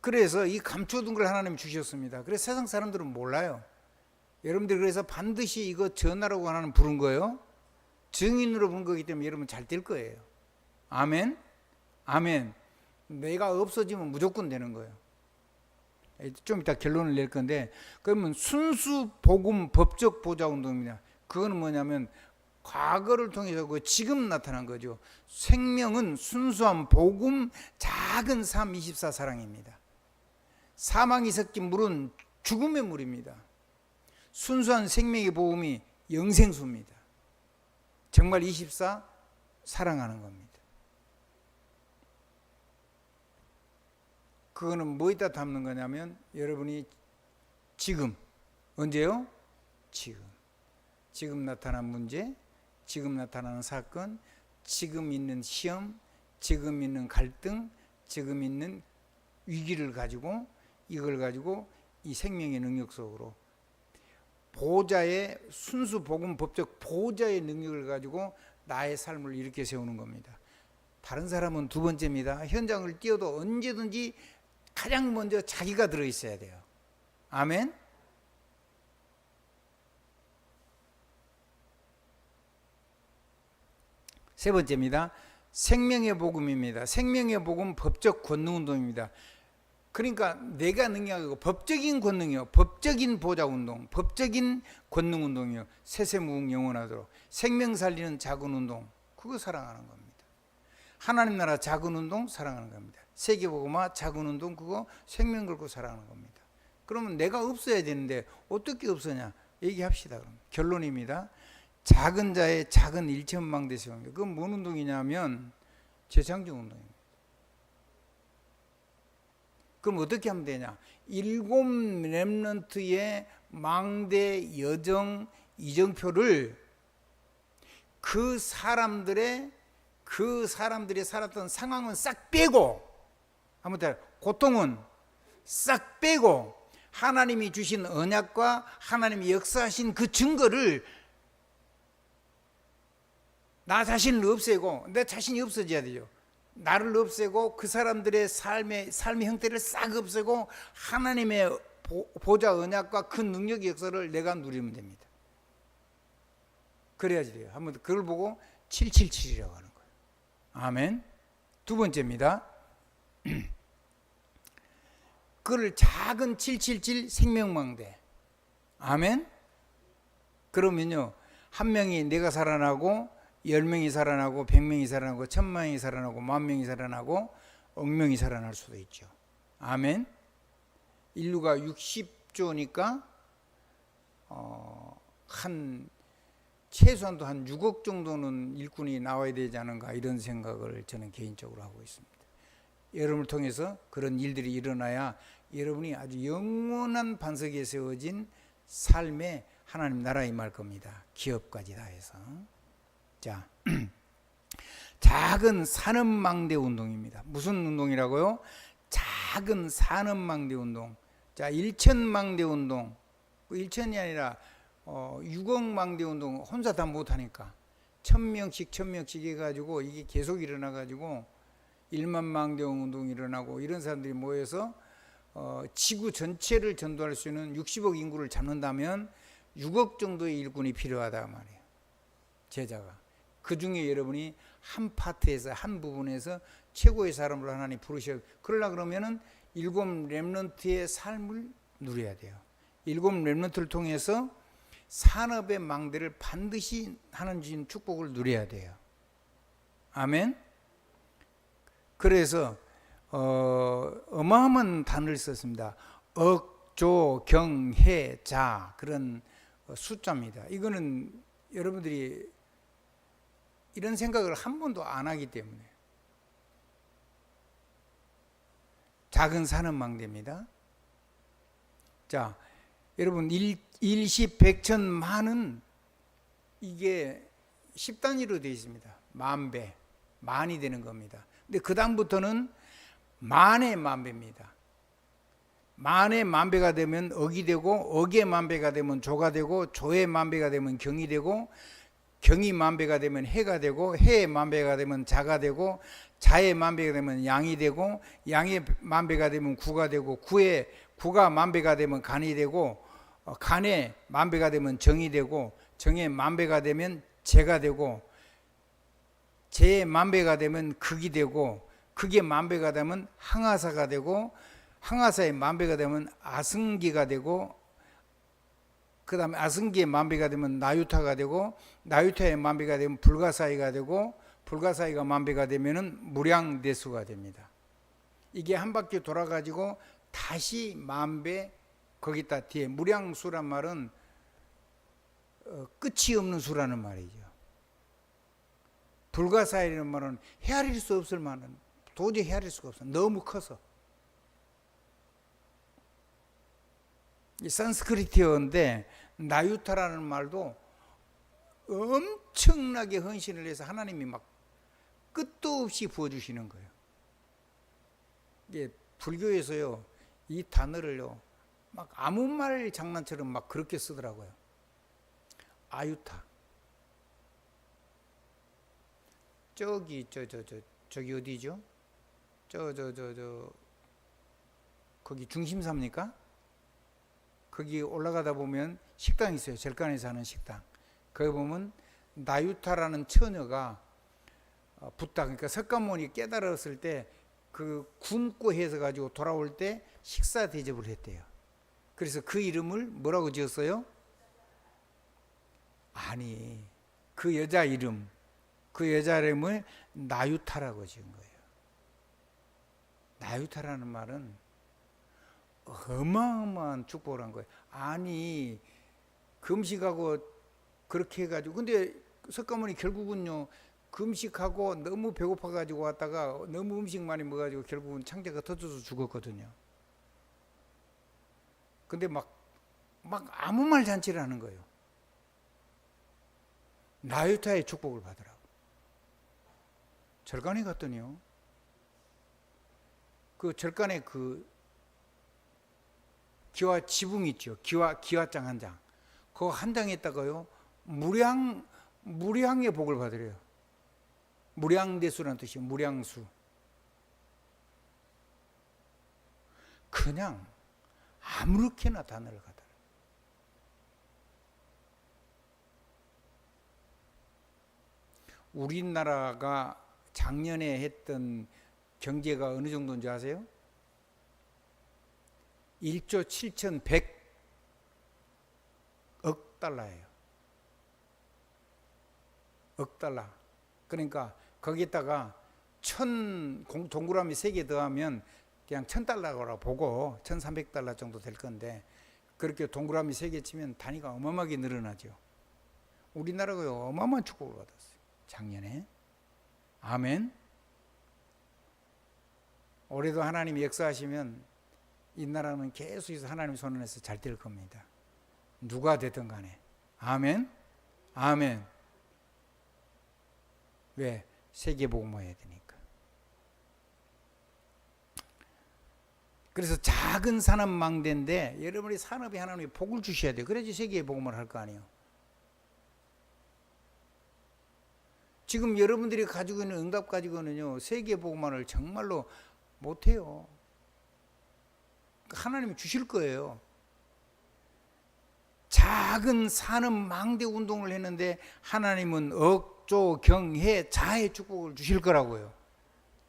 그래서 이 감춰둔 걸 하나님이 주셨습니다. 그래서 세상 사람들은 몰라요. 여러분들 그래서 반드시 이거 전하라고 하나님 부른 거예요. 증인으로 부른 거기 때문에 여러분 잘 될 거예요. 아멘. 아멘. 내가 없어지면 무조건 되는 거예요. 좀 이따 결론을 낼 건데, 그러면 순수 복음 법적 보좌 운동입니다. 그거는 뭐냐면 과거를 통해서 그 지금 나타난 거죠. 생명은 순수한 복음 작은 삶 24 사랑입니다. 사망이 섞인 물은 죽음의 물입니다. 순수한 생명의 복음이 영생수입니다. 정말 24 사랑하는 겁니다. 그거는 뭐에다 담는 거냐면 여러분이 지금, 언제요? 지금 나타난 문제, 지금 나타나는 사건, 지금 있는 시험, 지금 있는 갈등, 지금 있는 위기를 가지고 이걸 가지고 이 생명의 능력 속으로 보좌의 순수 복음 법적 보좌의 능력을 가지고 나의 삶을 이렇게 세우는 겁니다. 다른 사람은 두 번째입니다. 현장을 뛰어도 언제든지 가장 먼저 자기가 들어있어야 돼요. 아멘. 세 번째입니다. 생명의 복음입니다. 생명의 복음 법적 권능 운동입니다. 그러니까 내가 능력이고 법적인 권능이요, 법적인 보좌 운동, 법적인 권능 운동이요, 세세무궁 영원하도록 생명 살리는 작은 운동, 그거 사랑하는 겁니다. 하나님 나라 작은 운동 사랑하는 겁니다. 세계복음화 작은 운동, 그거 생명 걸고 사랑하는 겁니다. 그러면 내가 없어야 되는데 어떻게 없어냐 얘기합시다. 그럼 결론입니다. 작은 자의 작은 일천망대 세우는 게, 그건 뭔 운동이냐면 재창조 운동입니다. 그럼 어떻게 하면 되냐? 7 렘넌트의 망대 여정 이정표를 그 사람들이 살았던 상황은 싹 빼고, 아무튼 고통은 싹 빼고, 하나님이 주신 언약과 하나님이 역사하신 그 증거를 나 자신을 없애고, 내 자신이 없어져야 돼요. 나를 없애고 그 사람들의 삶의 형태를 싹 없애고 하나님의 보좌 언약과 그 능력의 역사를 내가 누리면 됩니다. 그래야지 돼요. 한번 그걸 보고 777이라고 하는 거예요. 아멘. 두 번째입니다. 그걸 작은 777 생명망대. 아멘. 그러면요, 한 명이 내가 살아나고 10명이 살아나고 100명이 살아나고 1000명이 살아나고 10,000명이 살아나고 10,000명이 살아날 수도 있죠. 아멘. 인류가 60조니까 최소한도 한 6억 정도는 일꾼이 나와야 되지 않은가, 이런 생각을 저는 개인적으로 하고 있습니다. 여러분을 통해서 그런 일들이 일어나야 여러분이 아주 영원한 반석에 세워진 삶의 하나님 나라에 임할 겁니다. 기업까지 다 해서. 자, 작은 산업망대 운동입니다. 무슨 운동이라고요? 작은 산업망대 운동. 자, 1천망대 운동. 1천이 아니라 6억 망대 운동 혼자 다 못하니까 1000명씩 해가지고 이게 계속 일어나가지고 1만 망대 운동이 일어나고, 이런 사람들이 모여서 지구 전체를 전도할 수 있는 60억 인구를 잡는다면 6억 정도의 일꾼이 필요하다 말이에요. 제자가. 그 중에 여러분이 한 파트에서, 한 부분에서 최고의 사람으로 하나님 부르셔. 그러려고 그러면은 7 렘넌트의 삶을 누려야 돼요. 7 렘넌트를 통해서 산업의 망대를 반드시 하나님 축복을 누려야 돼요. 아멘. 그래서 어마어마한 단어를 썼습니다. 억조 경해자, 그런 숫자입니다. 이거는 여러분들이 이런 생각을 한 번도 안 하기 때문에. 작은 산업망대입니다. 자, 여러분, 일십 백천 만은 이게 10단위로 되어 있습니다. 만배, 만이 되는 겁니다. 근데 그 다음부터는 만의 만배입니다. 만의 만배가 되면 억이 되고, 억의 만배가 되면 조가 되고, 조의 만배가 되면 경이 되고, 경이 만배가 되면 해가 되고, 해의 만배가 되면 자가 되고, 자의 만배가 되면 양이 되고, 양의 만배가 되면 구가 되고, 구가 만배가 되면 간이 되고, 간의 만배가 되면 정이 되고, 정의 만배가 되면 재가 되고, 재의 만배가 되면 극이 되고, 극의 만배가 되면 항아사가 되고, 항아사의 만배가 되면 아승기가 되고, 그 다음에 아승기의 만배가 되면 나유타가 되고, 나유타의 만배가 되면 불가사의가 되고, 불가사의가 만배가 되면 무량대수가 됩니다. 이게 한 바퀴 돌아가지고 다시 만배, 거기다 뒤에 무량수란 말은 끝이 없는 수라는 말이죠. 불가사의라는 말은 헤아릴 수 없을 만한, 도저히 헤아릴 수가 없어. 너무 커서. 이 산스크리트어인데 나유타라는 말도 엄청나게 헌신을 해서 하나님이 막 끝도 없이 부어주시는 거예요. 이게 불교에서요, 이 단어를요, 막 아무 말 장난처럼 막 그렇게 쓰더라고요. 아유타. 저기 어디죠? 거기 중심사입니까? 거기 올라가다 보면 식당이 있어요. 절간에서 하는 식당. 거기 보면 나유타라는 처녀가 붓다, 그러니까 석가모니 깨달았을 때 그 굶고 해서 가지고 돌아올 때 식사 대접을 했대요. 그래서 그 이름을 뭐라고 지었어요? 아니, 그 여자 이름을 나유타라고 지은 거예요. 나유타라는 말은 어마어마한 축복을 한 거예요. 아니, 금식하고 그렇게 해가지고 근데 석가모니 결국은요 금식하고 너무 배고파가지고 왔다가 너무 음식 많이 먹어가지고 결국은 창자가 터져서 죽었거든요. 근데 막 아무 말 잔치를 하는 거예요. 나유타의 축복을 받으라고. 절간에 갔더니요. 그 절간에 그 기와 지붕 있죠. 기와장 한 장. 그거 한 장에다가요. 무량의 복을 받으래요. 무량대수라는 뜻이에요. 무량수. 그냥 아무렇게나 다 날아가더라. 우리나라가 작년에 했던 경제가 어느 정도인지 아세요? 1조 7,100억 달러예요. 억 달러. 그러니까 거기다가 동그라미 3개 더하면 그냥 1,000달러라고 보고 1,300달러 정도 될 건데 그렇게 동그라미 3개 치면 단위가 어마어마하게 늘어나죠. 우리나라가 어마어마한 축복을 받았어요. 작년에. 아멘. 올해도 하나님이 역사하시면 이 나라는 계속해서 하나님 손 안에서 잘 될 겁니다. 누가 되든 간에. 아멘. 아멘. 왜? 세계복음화 해야 되니까. 그래서 작은 산업망대인데 여러분이 산업에 하나님이 복을 주셔야 돼요. 그래야지 세계복음을 할 거 아니에요. 지금 여러분들이 가지고 있는 응답 가지고는요 세계복음화를 정말로 못해요. 하나님이 주실 거예요. 작은 산업망대 운동을 했는데 하나님은 억조, 경해, 자의 축복을 주실 거라고요.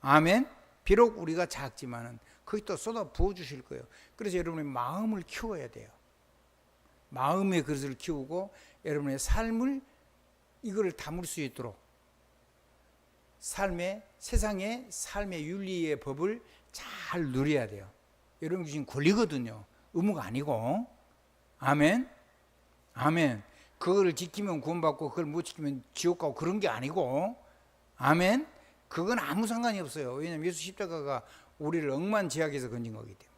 아멘. 비록 우리가 작지만은 거기 또 쏟아 부어 주실 거예요. 그래서 여러분의 마음을 키워야 돼요. 마음의 그릇을 키우고 여러분의 삶을 이거를 담을 수 있도록 세상의 삶의 윤리의 법을 잘 누려야 돼요. 여러분 주신 권리거든요. 의무가 아니고. 아멘. 아멘. 그거를 지키면 구원받고 그걸 못 지키면 지옥 가고 그런 게 아니고. 아멘. 그건 아무 상관이 없어요. 왜냐하면 예수 십자가가 우리를 억만제약에서 건진 거기 때문에.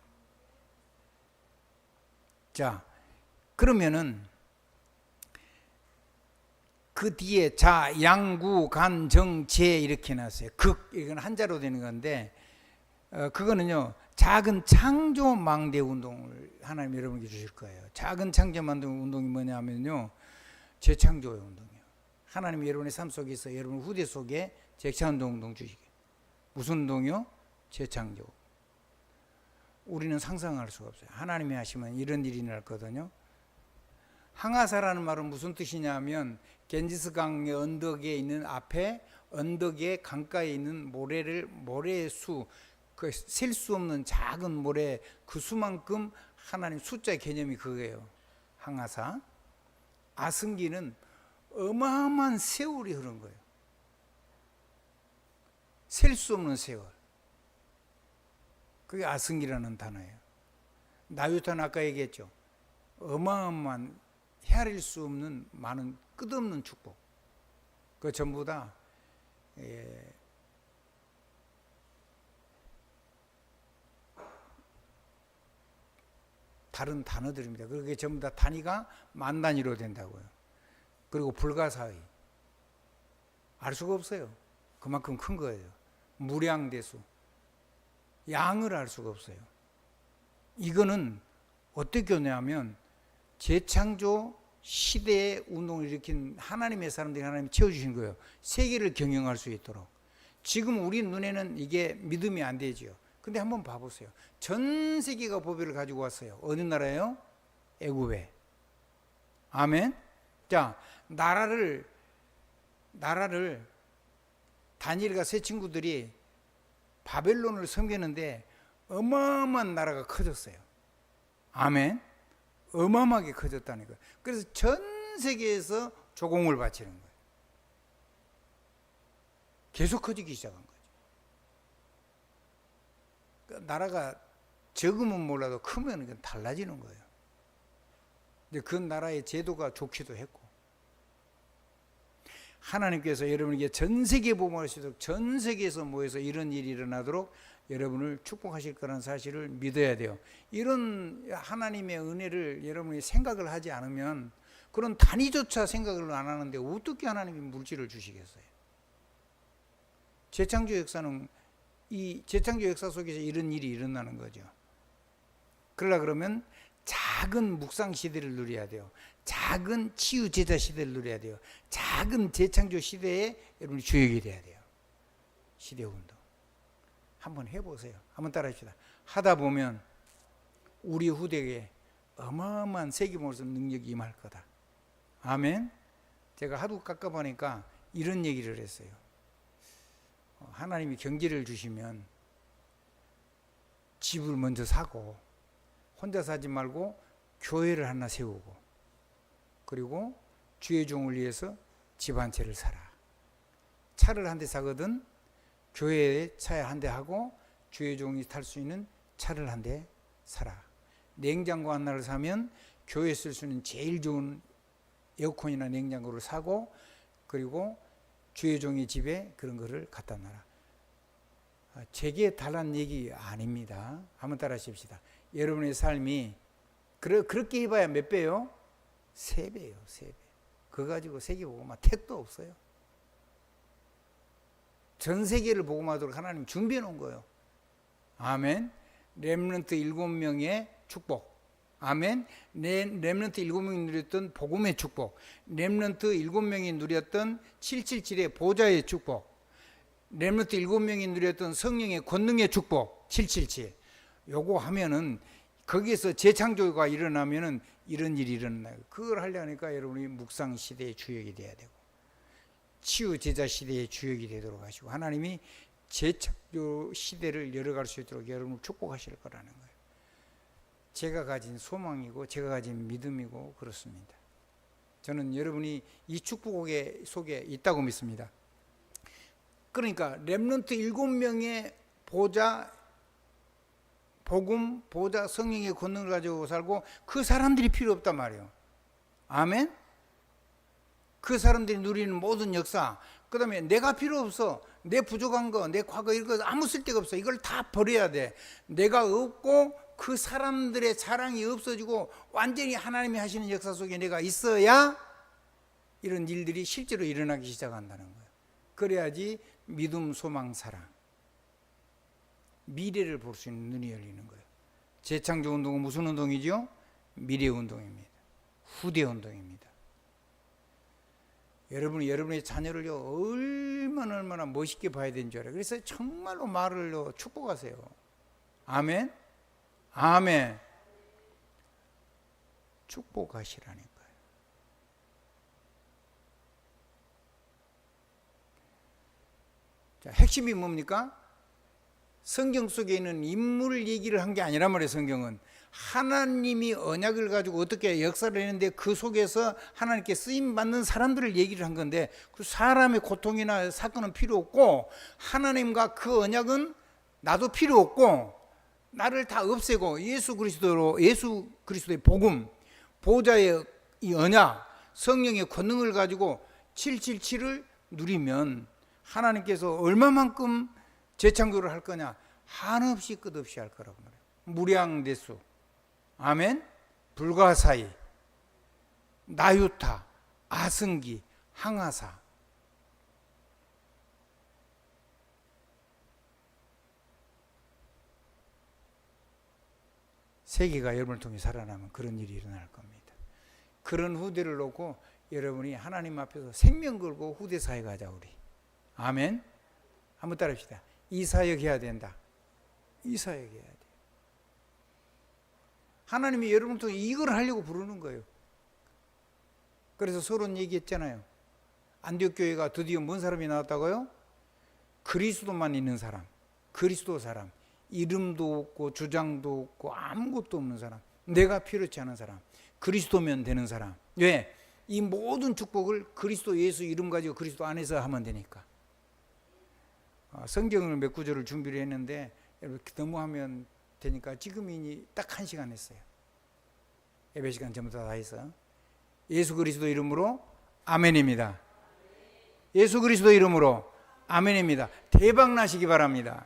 자, 그러면은 그 뒤에 자, 양구, 간, 정, 재 이렇게 놨어요. 극, 이건 한자로 되는 건데 그거는요 작은 창조 망대 운동을 하나님 여러분께 주실 거예요. 작은 창조 망대 운동이 뭐냐면요 재창조의 운동이에요. 하나님 여러분의 삶 속에서 여러분 후대 속에 재창조 운동 주시게. 무슨 운동이요? 재창조. 우리는 상상할 수가 없어요. 하나님이 하시면 이런 일이 날 거거든요. 항아사라는 말은 무슨 뜻이냐면 겐지스강의 언덕에 있는 앞에 언덕의 강가에 있는 모래의 수, 그 셀 수 없는 작은 모래 그 수만큼 하나님 숫자의 개념이 그거예요. 항아사. 아승기는 어마어마한 세월이 흐른 거예요. 셀 수 없는 세월. 그게 아승기라는 단어예요. 나유타는 아까 얘기했죠. 어마어마한 헤아릴 수 없는 많은 끝없는 축복. 그 전부 다 다른 단어들입니다. 그게 전부 다 단위가 만 단위로 된다고요. 그리고 불가사의. 알 수가 없어요. 그만큼 큰 거예요. 무량대수. 양을 알 수가 없어요. 이거는 어떻게 오냐면 재창조 시대의 운동을 일으킨 하나님의 사람들이 하나님이 채워주신 거예요. 세계를 경영할 수 있도록. 지금 우리 눈에는 이게 믿음이 안 되지요. 근데 한번 봐보세요. 전 세계가 보배를 가지고 왔어요. 어느 나라예요? 애굽에. 아멘. 자, 나라를 다니엘과 세 친구들이 바벨론을 섬기는데 어마어마한 나라가 커졌어요. 아멘. 어마어마하게 커졌다는 거예요. 그래서 전 세계에서 조공을 바치는 거예요. 계속 커지기 시작한 거죠. 그러니까 나라가 적으면 몰라도 크면 이건 달라지는 거예요. 근데 그 나라의 제도가 좋기도 했고 하나님께서 여러분에게 전 세계 복음을 하시도록, 전 세계에서 모여서 이런 일이 일어나도록 여러분을 축복하실 거라는 사실을 믿어야 돼요. 이런 하나님의 은혜를 여러분이 생각을 하지 않으면, 그런 단위조차 생각을 안 하는데 어떻게 하나님이 물질을 주시겠어요? 재창조 역사는, 이 재창조 역사 속에서 이런 일이 일어나는 거죠. 그러려 그러면 작은 묵상 시대를 누려야 돼요. 작은 치유 제자 시대를 누려야 돼요. 작은 재창조 시대에 여러분이 주역이 돼야 돼요. 시대 운동 한번 해보세요. 한번 따라합시다. 하다 보면 우리 후대에 어마어마한 세계모습 능력이 임할 거다. 아멘. 제가 하도 깝깝하니까 이런 얘기를 했어요. 하나님이 경제를 주시면 집을 먼저 사고, 혼자 사지 말고 교회를 하나 세우고, 그리고 주의 종을 위해서 집 한 채를 사라. 차를 한 대 사거든 교회에 차에 한 대 하고 주의 종이 탈 수 있는 차를 한 대 사라. 냉장고 하나를 사면 교회에 쓸 수 있는 제일 좋은 에어컨이나 냉장고를 사고, 그리고 주의 종의 집에 그런 거를 갖다 놔라. 제게 달란 얘기 아닙니다. 한번 따라 하십시다. 여러분의 삶이 그렇게 해봐야 몇 배요? 3배요. 3배. 그거 가지고 세계 복음화 택도 없어요. 전 세계를 복음하도록 하나님 준비해 놓은 거예요. 아멘. 렘넌트 7명의 축복. 아멘. 렘넌트 7명이 누렸던 복음의 축복. 렘넌트 7명이 누렸던 777의 보좌의 축복. 렘넌트 7명이 누렸던 성령의 권능의 축복. 777. 요거 하면은 거기에서 재창조가 일어나면은 이런 일이 일어나요. 그걸 하려니까 여러분이 묵상 시대의 주역이 돼야 되고, 치유 제자 시대의 주역이 되도록 하시고, 하나님이 재창조 시대를 열어갈 수 있도록 여러분을 축복하실 거라는 거예요. 제가 가진 소망이고 제가 가진 믿음이고 그렇습니다. 저는 여러분이 이 축복 속에 있다고 믿습니다. 그러니까 렘넌트 7명의 보좌, 복음, 보좌, 성령의 권능을 가지고 살고, 그 사람들이 필요 없단 말이에요. 아멘. 그 사람들이 누리는 모든 역사, 그 다음에 내가 필요 없어. 내 부족한 거, 내 과거 이런 거 아무 쓸데가 없어. 이걸 다 버려야 돼. 내가 없고 그 사람들의 자랑이 없어지고 완전히 하나님이 하시는 역사 속에 내가 있어야 이런 일들이 실제로 일어나기 시작한다는 거예요. 그래야지 믿음, 소망, 사랑, 미래를 볼 수 있는 눈이 열리는 거예요. 재창조 운동은 무슨 운동이죠? 미래 운동입니다. 후대 운동입니다. 여러분이 여러분의 자녀를요 얼마나 멋있게 봐야 되는 줄 알아요. 그래서 정말로 말을요 축복하세요. 아멘. 아멘. 축복하시라니까요. 자, 핵심이 뭡니까? 성경 속에 있는 인물 얘기를 한 게 아니란 말이에요. 성경은 하나님이 언약을 가지고 어떻게 역사를 했는데 그 속에서 하나님께 쓰임받는 사람들을 얘기를 한 건데, 그 사람의 고통이나 사건은 필요 없고, 하나님과 그 언약은 나도 필요 없고, 나를 다 없애고 예수 그리스도의 복음, 보좌의 이 언약, 성령의 권능을 가지고 777을 누리면 하나님께서 얼마만큼 재창조를 할 거냐? 한없이 끝없이 할 거라고 말해요. 무량대수. 아멘. 불가사의, 나유타, 아승기, 항아사. 세계가 여러분을 통해 살아나면 그런 일이 일어날 겁니다. 그런 후대를 놓고 여러분이 하나님 앞에서 생명 걸고 후대 사역 하자 우리. 아멘. 한번 따라합시다. 이 사역 해야 된다. 이 사역 해야 돼. 하나님이 여러분을 통해 이걸 하려고 부르는 거예요. 그래서 서론 얘기했잖아요. 안디옥 교회가 드디어 뭔 사람이 나왔다고요? 그리스도만 있는 사람, 그리스도 사람, 이름도 없고 주장도 없고 아무것도 없는 사람, 내가 필요치 않은 사람, 그리스도면 되는 사람. 왜? 이 모든 축복을 그리스도 예수 이름 가지고 그리스도 안에서 하면 되니까. 성경을 몇 구절을 준비를 했는데 너무 하면 되니까 지금이 딱 1시간 했어요. 예배 시간 전부 다 했어. 예수 그리스도 이름으로 아멘입니다. 예수 그리스도 이름으로 아멘입니다. 대박 나시기 바랍니다.